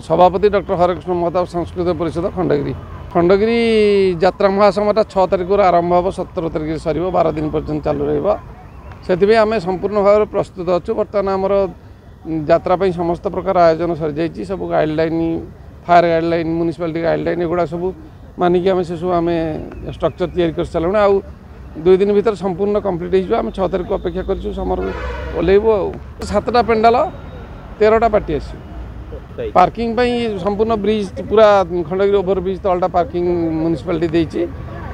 सभापति डॉक्टर हरकृष्ण महताब सांस्कृतिक परिषद खंडगिरी खंडगिरी यात्रा महासमयटा 6 तारिख आरंभ हम 17 तारिख सर 12 दिन पर्यंत चालू रही आम संपूर्ण भाव प्रस्तुत अच्छु बर्तमान आमर यात्रा समस्त प्रकार आयोजन सरी जाइए सब guideline fire guideline municipality guideline एगुड़ा सब मानिक आम से सब आम स्ट्रक्चर तैयारी कर सारे आउ 2 दिन भीतर संपूर्ण कम्प्लीट हो 6 तारिख को अपेक्षा कर समर ओल्लैबू 7टा पेंडाल 13टा पार्टी आस पार्किंग संपूर्ण ब्रिज पूरा खंडगिरी ओभर ब्रिज तलटा पार्किंग म्युनिसिपालिटी देती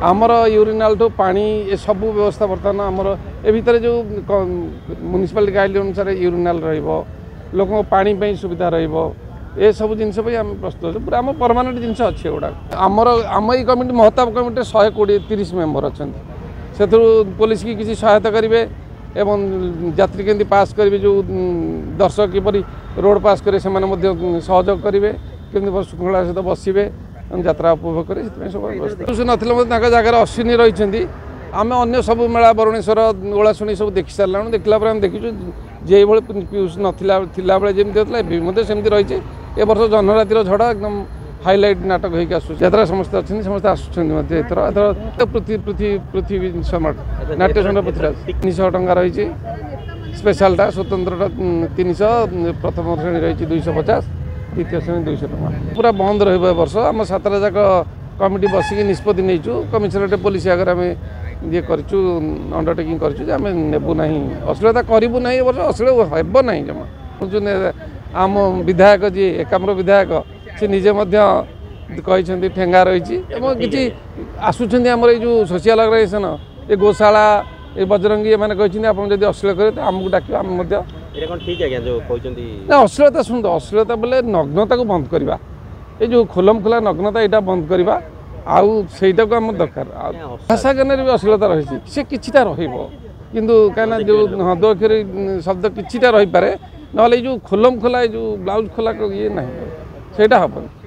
आमर यूरिनाल ठू पानी ए सब व्यवस्था बर्तमान आमर ए भितर जो म्युनिसिपालिटी गाइडलाइन अनुसार यूरिनाल लोक पानी सुविधा ए सब जिन आम प्रस्तुत पूरा आम परमानेंट जिन अच्छे गुड़ा आमर आम ये कमिटी महताब कमिटी 120-130 मेम्बर अच्छा से पुलिस की किसी सहायता करेंगे एवं यात्री केमती पास करेंगे जो दर्शक किपरि रोड पास करेंगे से सहयोग करेंगे केमती श्रृंखला सहित बसवे यात्रा उपभोग करें सब ना जगह अश्विनी रही आम अन्न सब मेला बरुणेश्वर ओलाशुणी सब देखी सारा देखला आम देखीचु जे पीयूष नाला बेले जमी होता सेमती रही ए वर्ष जन्हरातिर झड़ एकदम हाइलाइट नाटक होकर आसू यात्रा समस्त अच्छे समस्त आसर पृथ्वी सम्राट नाट्यचंद्र पृथ्वीराज 300 टंका रही स्पेशलटा स्वतंत्रटा 300 प्रथम श्रेणी रही 250 द्वितीय श्रेणी 200 टंका पूरा बंद रर्ष आम 7टा जाक कमिटी बसिक निष्पत्ति नहीं कमिशनरेट पुलिस आगे आम ये करूँ अंडरटेकिंग करें नेबू ना अश्लीलता करूँ ना वर्ष अश्लील हे ना जमा आम विधायक जी एकाम्र विधायक से निजे कहते ठेंगा रही कि आसुँच आमर जो सोशल अर्गानाइजेशन ये गोशाला ये बजरंगी मैंने कहते आप अश्लील करें तो आमको डाक आम अश्लीलता शुणु अश्लीलता बोले नग्नता को बंद करवा ये जो खोलम खोला नग्नता यहाँ बंद करवा आउ सेटा को आम दरकार भाषा ज्ञान भी अश्लीलता रही से किछिटा किंतु कहीं जो दो अक्षर शब्द किछिटा रही पारे ना जो खोलम खोला जो ब्लाउज खोला ये ना सेटा हेनी